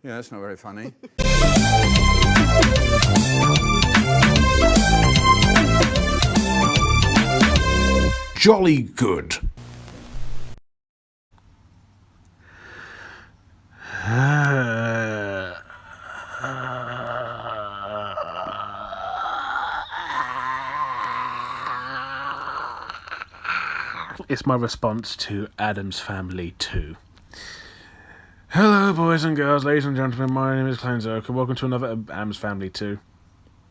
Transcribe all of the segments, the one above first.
Yeah, that's not very funny. Jolly good. It's my response to Addams Family 2. Hello, boys and girls, ladies and gentlemen, my name is Clanzoke, and welcome to another Addams Family 2.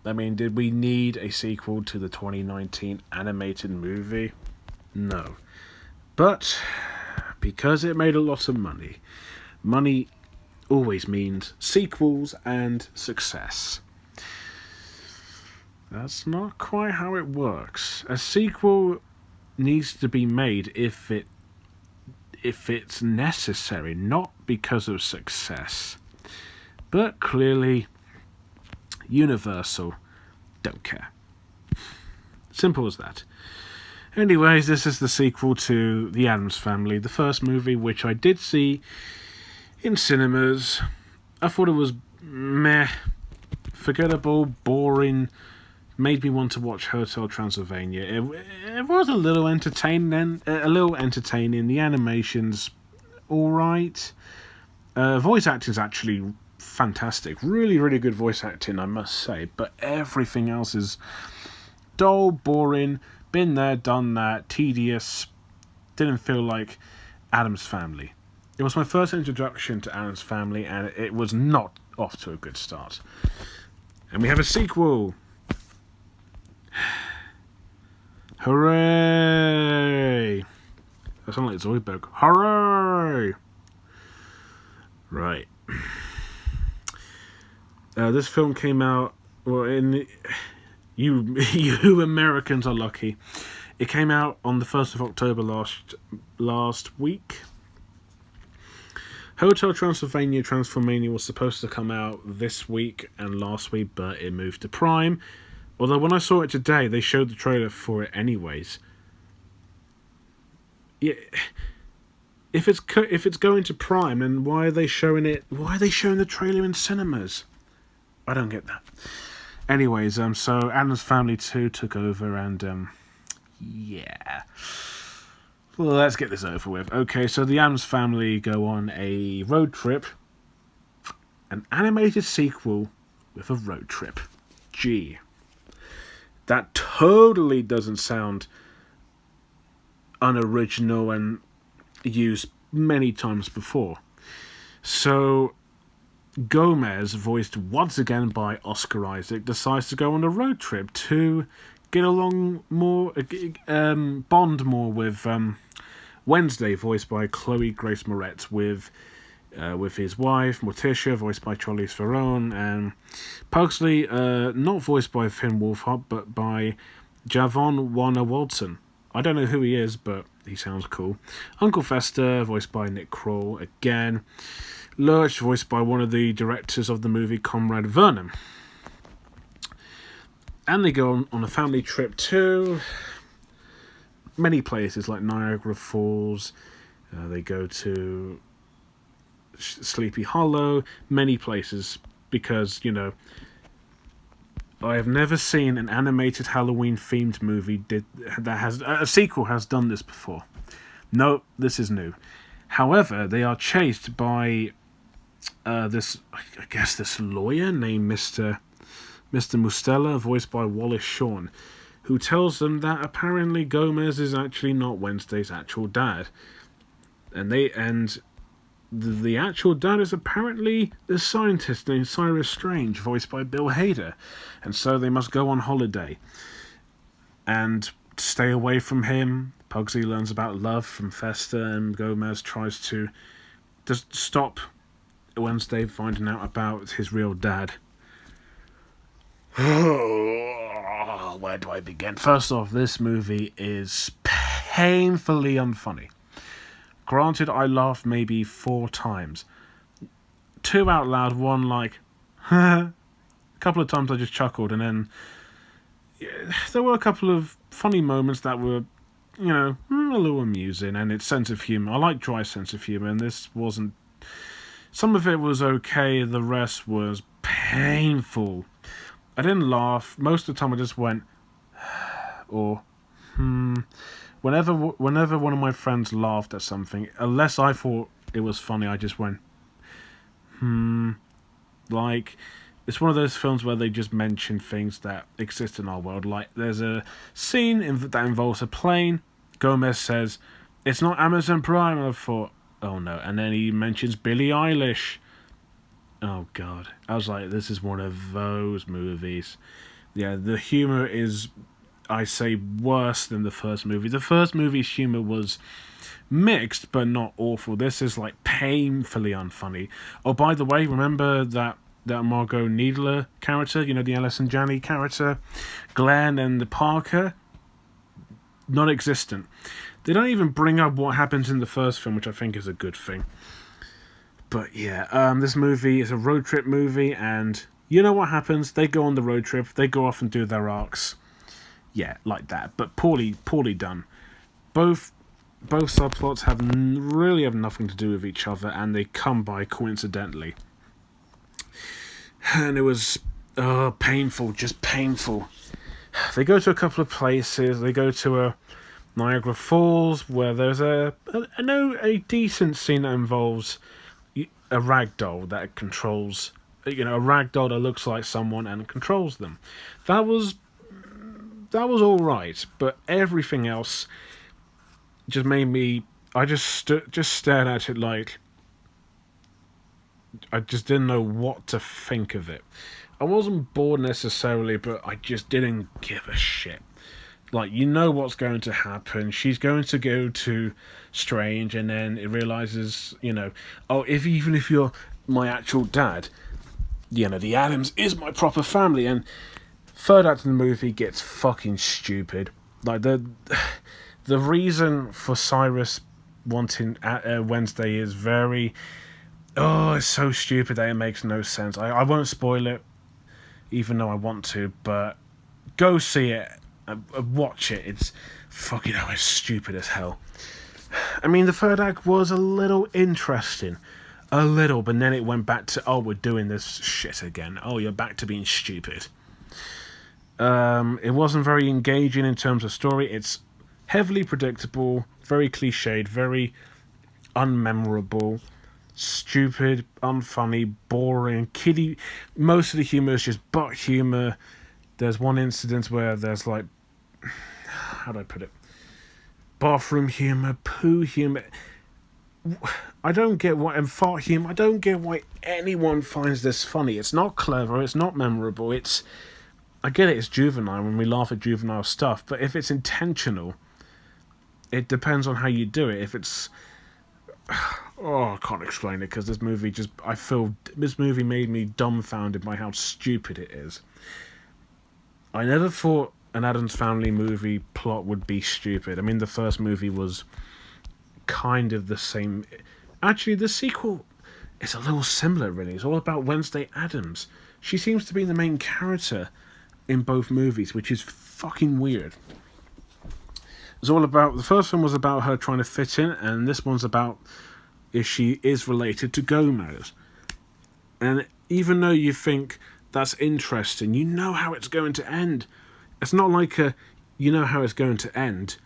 I mean, did we need a sequel to the 2019 animated movie? No. But, because it made a lot of money, money always means sequels and success. That's not quite how it works. A sequel needs to be made if it's necessary, not because of success. But clearly, Universal don't care. Simple as that. Anyways, this is the sequel to The Addams Family, the first movie which I did see in cinemas. I thought it was meh, forgettable, boring, made me want to watch Hotel Transylvania. It was a little entertaining. The animation's alright. Voice acting's actually fantastic. Really, really good voice acting, I must say. But everything else is dull, boring, been there, done that, tedious. Didn't feel like Addams Family. It was my first introduction to Addams Family, and it was not off to a good start. And we have a sequel. Hooray! That sounds like Zoidberg. Hooray! Right. This film came out. Well, you Americans are lucky. It came out on the 1st of October last week. Hotel Transylvania Transformania was supposed to come out this week and last week, but it moved to Prime. Although when I saw it today, they showed the trailer for it anyways. Yeah, if it's going to Prime, then why are they showing it? Why are they showing the trailer in cinemas? I don't get that. Anyways, so Addams Family 2 took over, and yeah. Well, let's get this over with. Okay, so the Addams Family go on a road trip. An animated sequel with a road trip. Gee. That totally doesn't sound unoriginal and used many times before. So, Gomez, voiced once again by Oscar Isaac, decides to go on a road trip to get along more, bond more with Wednesday, voiced by Chloe Grace Moretz, with his wife, Morticia, voiced by Charlize Theron, and Pugsley, not voiced by Finn Wolfhard, but by Javon Warner-Walton. I don't know who he is, but he sounds cool. Uncle Fester, voiced by Nick Kroll, again. Lurch, voiced by one of the directors of the movie, Conrad Vernon. And they go on a family trip to many places, like Niagara Falls. They go to Sleepy Hollow, many places, because, I have never seen an animated Halloween-themed movie that has a sequel has done this before. No, this is new. However, they are chased by this lawyer named Mr. Mustela, voiced by Wallace Shawn, who tells them that apparently Gomez is actually not Wednesday's actual dad, and the actual dad is apparently the scientist named Cyrus Strange, voiced by Bill Hader, and so they must go on holiday and stay away from him. Pugsley learns about love from Fester, and Gomez tries to just stop Wednesday finding out about his real dad. Where do I begin? First off, this movie is painfully unfunny. Granted, I laughed maybe 4 times. 2 out loud, 1 like, a couple of times I just chuckled, and then there were a couple of funny moments that were, a little amusing, and its sense of humour. I like dry sense of humour, and this wasn't Some of it was okay, the rest was painful. I didn't laugh. Most of the time I just went, or, Whenever one of my friends laughed at something, unless I thought it was funny, I just went, Like, it's one of those films where they just mention things that exist in our world. Like, there's a scene that involves a plane. Gomez says, "It's not Amazon Prime." And I thought, oh no. And then he mentions Billie Eilish. Oh god. I was like, this is one of those movies. Yeah, the humour is, I say, worse than the first movie. The first movie's humour was mixed, but not awful. This is like painfully unfunny. Oh, by the way, remember that Margot Needler character? You know, the Alice and Janney character? Glenn and the Parker? Non-existent. They don't even bring up what happens in the first film, which I think is a good thing. But yeah, this movie is a road trip movie, and you know what happens? They go on the road trip, they go off and do their arcs. Yeah, like that, but poorly done. Both subplots really have nothing to do with each other, and they come by coincidentally. And it was painful, just painful. They go to a couple of places. They go to Niagara Falls, where there's a decent scene that involves a ragdoll that controls, a ragdoll that looks like someone and controls them. That was all right, but everything else just made me. I just stared at it like I just didn't know what to think of it. I wasn't bored necessarily, but I just didn't give a shit. Like, you know what's going to happen. She's going to go to Strange, and then it realizes, even if you're my actual dad, the Addams is my proper family. And third act of the movie gets fucking stupid. Like, the reason for Cyrus wanting Wednesday is very... Oh, it's so stupid that it makes no sense. I won't spoil it, even though I want to, but go see it. Watch it. It's fucking it's stupid as hell. I mean, the third act was a little interesting. A little, but then it went back to, we're doing this shit again. Oh, you're back to being stupid. It wasn't very engaging in terms of story. It's heavily predictable, very cliched, very unmemorable, stupid, unfunny, boring, kiddie. Most of the humour is just butt humour. There's one incident where there's like, how do I put it? Bathroom humour, poo humour. I don't get why, and fart humour. I don't get why anyone finds this funny. It's not clever. It's not memorable. I get it. It's juvenile when we laugh at juvenile stuff, but if it's intentional, it depends on how you do it. If it's, I can't explain it because this movie made me dumbfounded by how stupid it is. I never thought an Addams Family movie plot would be stupid. I mean, the first movie was kind of the same. Actually, the sequel is a little similar, really. It's all about Wednesday Addams. She seems to be the main character in both movies, which is fucking weird. It's all about... The first one was about her trying to fit in, and this one's about if she is related to Gomez. And even though you think that's interesting, you know how it's going to end. It's not like you know how it's going to end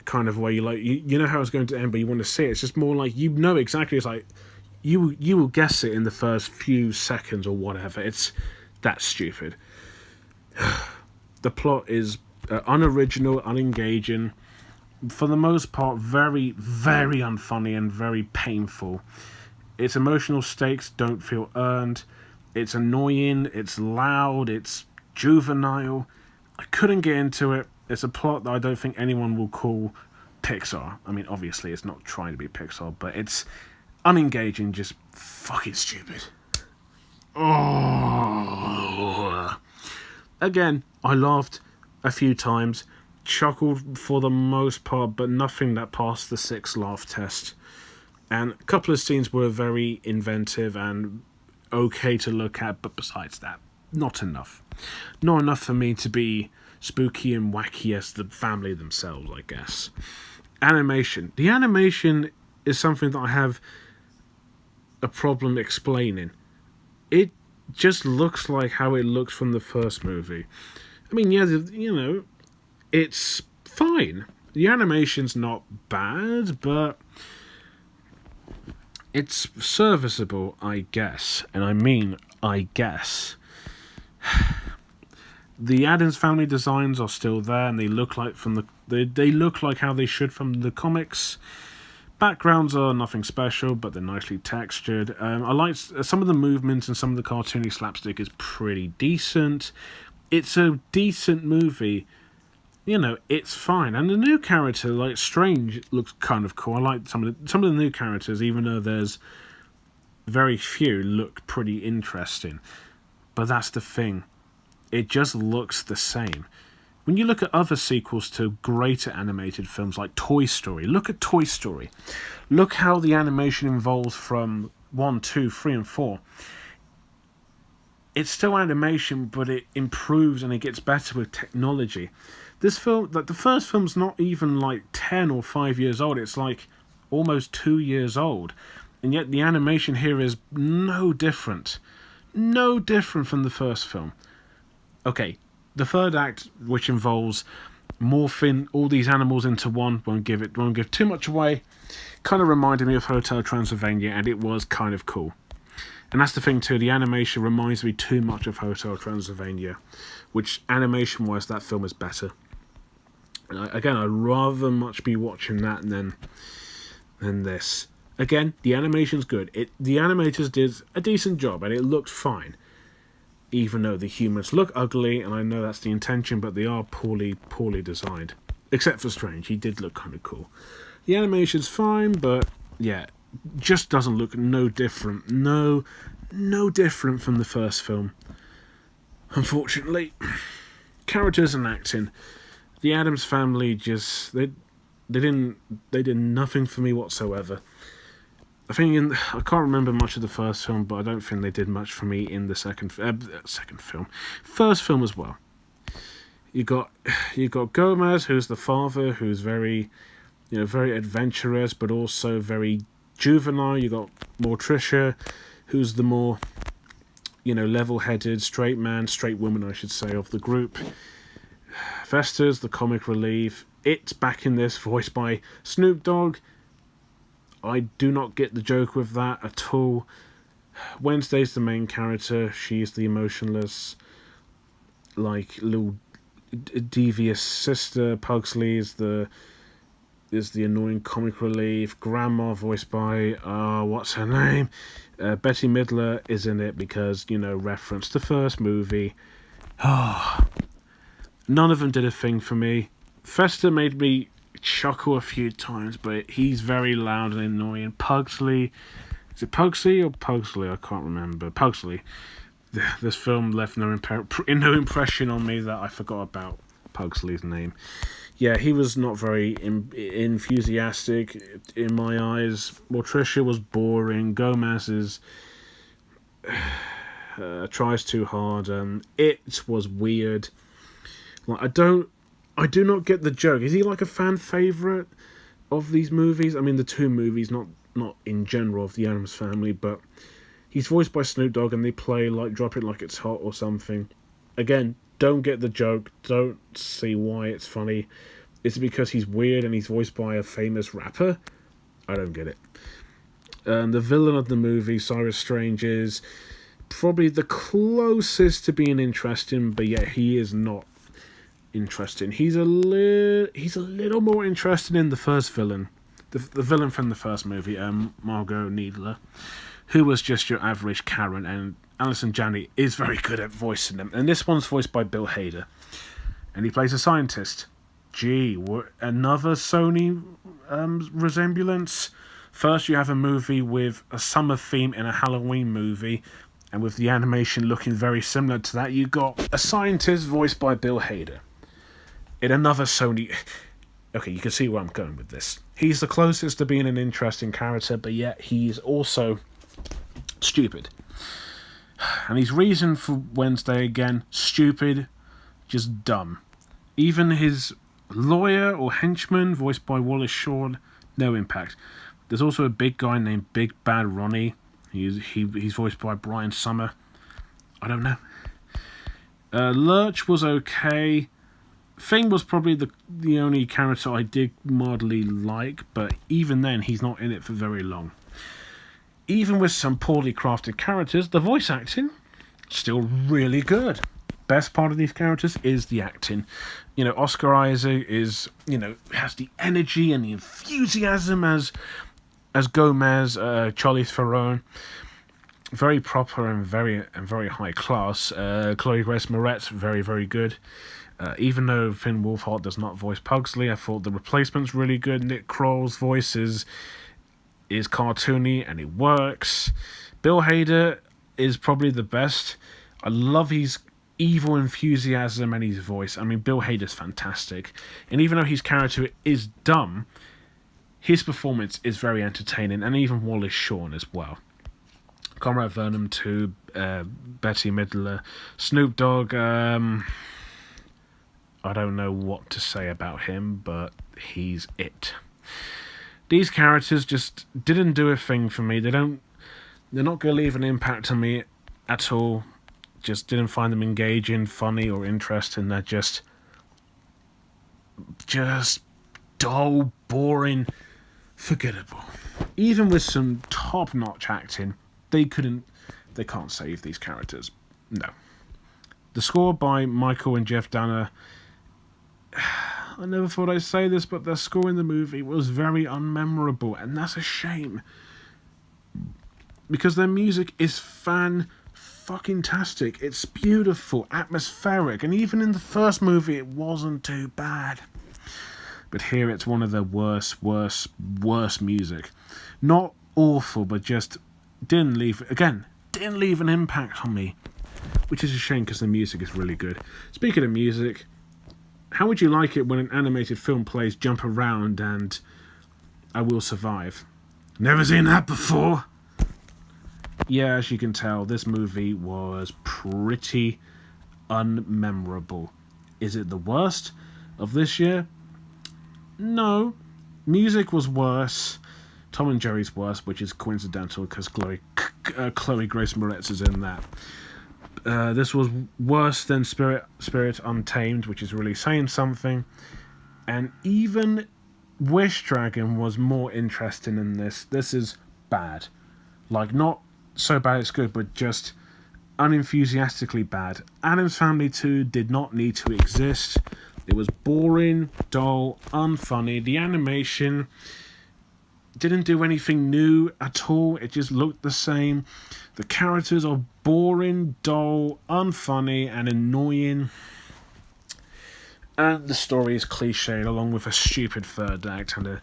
kind of way. You know how it's going to end, but you want to see it. It's just more like you know exactly. It's like you will guess it in the first few seconds or whatever. It's that stupid. The plot is unoriginal, unengaging, for the most part very, very unfunny and very painful. Its emotional stakes don't feel earned. It's annoying, it's loud, it's juvenile. I couldn't get into it. It's a plot that I don't think anyone will call Pixar. I mean, obviously it's not trying to be Pixar, but it's unengaging, just fucking stupid. Oh. Again, I laughed a few times, chuckled for the most part, but nothing that passed the 6 laugh test. And a couple of scenes were very inventive and okay to look at, but besides that, not enough. Not enough for me to be spooky and wacky as the family themselves, I guess. Animation. The animation is something that I have a problem explaining. It just looks like how it looks from the first movie. I mean, yeah, it's fine. The animation's not bad, but it's serviceable, I guess. And I mean, I guess. The Addams family designs are still there, and they look like they look like how they should from the comics. Backgrounds are nothing special, but they're nicely textured. I like some of the movements, and some of the cartoony slapstick is pretty decent. It's a decent movie. It's fine. And the new character, like Strange, looks kind of cool. I like some of the new characters, even though there's very few, look pretty interesting. But that's the thing. It just looks the same. When you look at other sequels to greater animated films like Toy Story, look at Toy Story. Look how the animation evolves from 1, 2, 3, and 4. It's still animation, but it improves and it gets better with technology. This film, like the first film's not even like 10 or 5 years old. It's like almost 2 years old. And yet the animation here is no different. No different from the first film. Okay, the third act, which involves morphing all these animals into one, won't give too much away, kind of reminded me of Hotel Transylvania, and it was kind of cool. And that's the thing too, the animation reminds me too much of Hotel Transylvania, which animation-wise, that film is better. Again, I'd rather much be watching that than this. Again, the animation's good. The animators did a decent job, and it looked fine. Even though the humans look ugly, and I know that's the intention, but they are poorly designed. Except for Strange, he did look kind of cool. The animation's fine, but yeah, just doesn't look no different. No different from the first film. Unfortunately, characters and acting. The Addams family just they did nothing for me whatsoever. I can't remember much of the first film, but I don't think they did much for me in the second film. First film as well. You got Gomez, who's the father, who's very adventurous, but also very juvenile. You got Morticia, who's the more, level-headed, straight woman, I should say, of the group. Fester's the comic relief. It's back in this, voiced by Snoop Dogg. I do not get the joke with that at all. Wednesday's the main character. She's the emotionless, little devious sister. Pugsley is the annoying comic relief. Grandma, voiced by what's her name? Betty Midler is in it because reference the first movie. None of them did a thing for me. Fester made me chuckle a few times, but he's very loud and annoying. Pugsley, is it Pugsley or Pugsley? I can't remember. Pugsley. This film left no impression on me that I forgot about Pugsley's name. Yeah, he was not very enthusiastic in my eyes. Morticia was boring. Gomez tries too hard. It was weird. I do not get the joke. Is he like a fan favourite of these movies? I mean, the two movies, not in general of the Addams family, but he's voiced by Snoop Dogg, and they play Drop It Like It's Hot or something. Again, don't get the joke. Don't see why it's funny. Is it because he's weird and he's voiced by a famous rapper? I don't get it. The villain of the movie, Cyrus Strange, is probably the closest to being interesting, but yet he is not interesting. He's a little more interesting in the first villain, the villain from the first movie, Margot Needler, who was just your average Karen, and Alison Janney is very good at voicing them. And this one's voiced by Bill Hader, and he plays a scientist. Gee, another Sony resemblance. First, you have a movie with a summer theme in a Halloween movie, and with the animation looking very similar to that, you got a scientist voiced by Bill Hader. In another Sony... Okay, you can see where I'm going with this. He's the closest to being an interesting character, but yet he's also stupid. And his reason for Wednesday, again, stupid, just dumb. Even his lawyer or henchman, voiced by Wallace Shawn, no impact. There's also a big guy named Big Bad Ronnie, He's voiced by Brian Summer. I don't know. Lurch was okay. Thing was probably the only character I did mildly like, but even then, he's not in it for very long. Even with some poorly crafted characters, the voice acting still really good. Best part of these characters is the acting. Oscar Isaac is, has the energy and the enthusiasm as Gomez, Charlize Theron. Very proper and very high class. Chloe Grace Moretz, very, very good. Even though Finn Wolfhard does not voice Pugsley, I thought the replacement's really good. Nick Kroll's voice is cartoony and it works. Bill Hader is probably the best. I love his evil enthusiasm and his voice. I mean, Bill Hader's fantastic. And even though his character is dumb, his performance is very entertaining, and even Wallace Shawn as well. Conrad Vernon too, Betty Midler, Snoop Dogg. I don't know what to say about him, but he's it. These characters just didn't do a thing for me. They're not going to leave an impact on me at all. Just didn't find them engaging, funny, or interesting. They're just dull, boring, forgettable. Even with some top-notch acting, they can't save these characters. No. The score by Michael and Jeff Danner. I never thought I'd say this, but their score in the movie was very unmemorable, and that's a shame. Because their music is fan-fucking-tastic. It's beautiful, atmospheric, and even in the first movie it wasn't too bad. But here it's one of the worst music. Not awful, but just didn't leave an impact on me. Which is a shame because the music is really good. Speaking of music, how would you like it when an animated film plays Jump Around and I Will Survive? Never seen that before. Yeah, as you can tell, this movie was pretty unmemorable. Is it the worst of this year? No. Music was worse. Tom and Jerry's worse, which is coincidental because Chloe Grace Moretz is in that. This was worse than Spirit Untamed, which is really saying something. And even Wish Dragon was more interesting in this. This is bad. Like, not so bad it's good, but just unenthusiastically bad. Addams Family 2 did not need to exist. It was boring, dull, unfunny. The animation didn't do anything new at all. It just looked the same. The characters are boring, dull, unfunny, and annoying. And the story is cliched, along with a stupid third act and a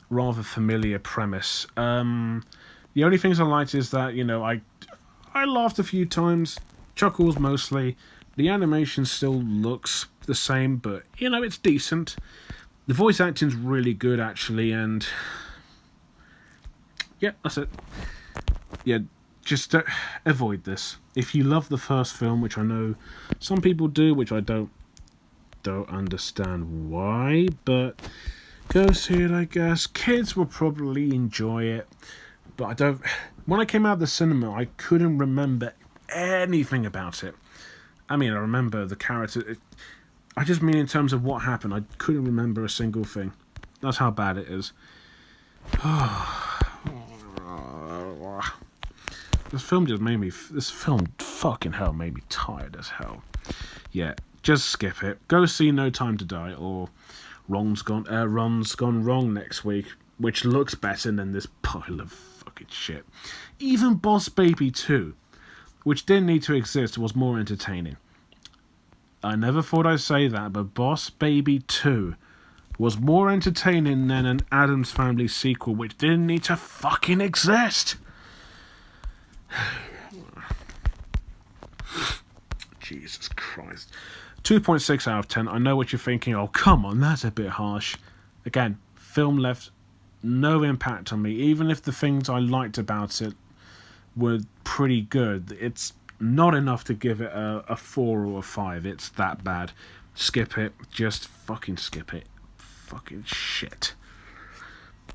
rather familiar premise. The only things I liked is that, I laughed a few times, chuckles mostly. The animation still looks the same, but, it's decent. The voice acting's really good, actually, and yeah, that's it. Yeah, just avoid this. If you love the first film, which I know some people do, which I don't understand why, but go see it, I guess. Kids will probably enjoy it, but when I came out of the cinema, I couldn't remember anything about it. I mean, I remember the character. I just mean in terms of what happened, I couldn't remember a single thing. That's how bad it is. This film fucking hell made me tired as hell. Yeah, just skip it. Go see No Time to Die or Ron's Gone Wrong next week, which looks better than this pile of fucking shit. Even Boss Baby 2, which didn't need to exist, was more entertaining. I never thought I'd say that, but Boss Baby 2 was more entertaining than an Addams Family sequel, which didn't need to fucking exist. Jesus Christ. 2.6 out of 10. I know what you're thinking. Oh, come on, that's a bit harsh. Again, film left no impact on me. Even if the things I liked about it were pretty good, it's not enough to give it a 4 or a 5. It's that bad. Skip it. Just fucking skip it. Fucking shit.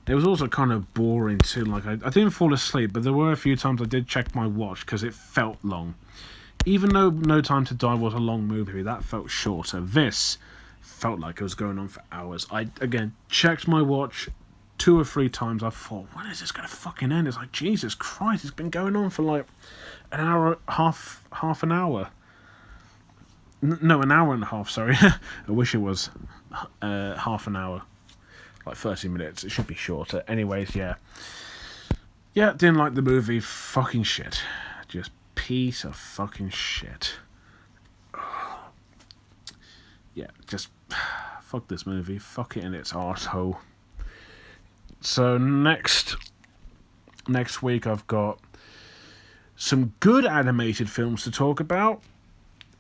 It was also kind of boring too. Like I didn't fall asleep, but there were a few times I did check my watch because it felt long. Even though No Time to Die was a long movie, that felt shorter. This felt like it was going on for hours. I, again, checked my watch 2 or 3 times. I thought, when is this going to fucking end? It's like, Jesus Christ, it's been going on for like an hour, half an hour. No, an hour and a half, sorry. I wish it was half an hour. Like 30 minutes. It should be shorter. Anyways, yeah. Yeah, didn't like the movie. Fucking shit. Just piece of fucking shit. Yeah, just fuck this movie. Fuck it in its arsehole. So next week I've got some good animated films to talk about.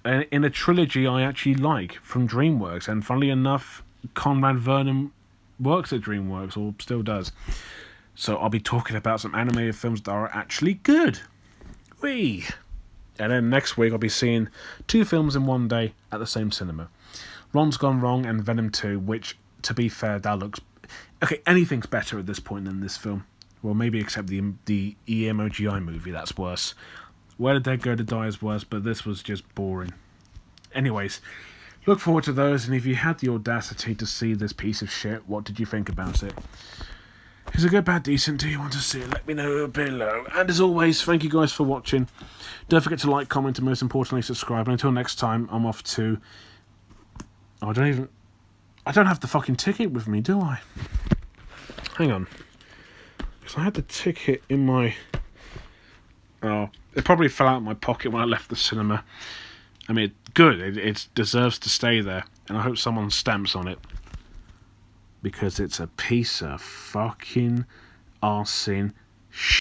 In a trilogy I actually like from DreamWorks. And funnily enough, Conrad Vernon works at DreamWorks, or still does. So I'll be talking about some animated films that are actually good. Whee! And then next week I'll be seeing 2 films in one day at the same cinema. Ron's Gone Wrong and Venom 2, which, to be fair, that looks... Okay, anything's better at this point than this film. Well, maybe except the EMOGI movie, that's worse. Where the Dead Go to Die is worse, but this was just boring. Anyways, look forward to those, and if you had the audacity to see this piece of shit, what did you think about it? Is it good, bad, decent? Do you want to see it? Let me know below. And as always, thank you guys for watching. Don't forget to like, comment, and most importantly, subscribe. And until next time, I'm off to... I don't have the fucking ticket with me, do I? Hang on. Because I had the ticket in my... Oh, it probably fell out of my pocket when I left the cinema. I mean, good. It deserves to stay there. And I hope someone stamps on it. Because it's a piece of fucking arsing shit.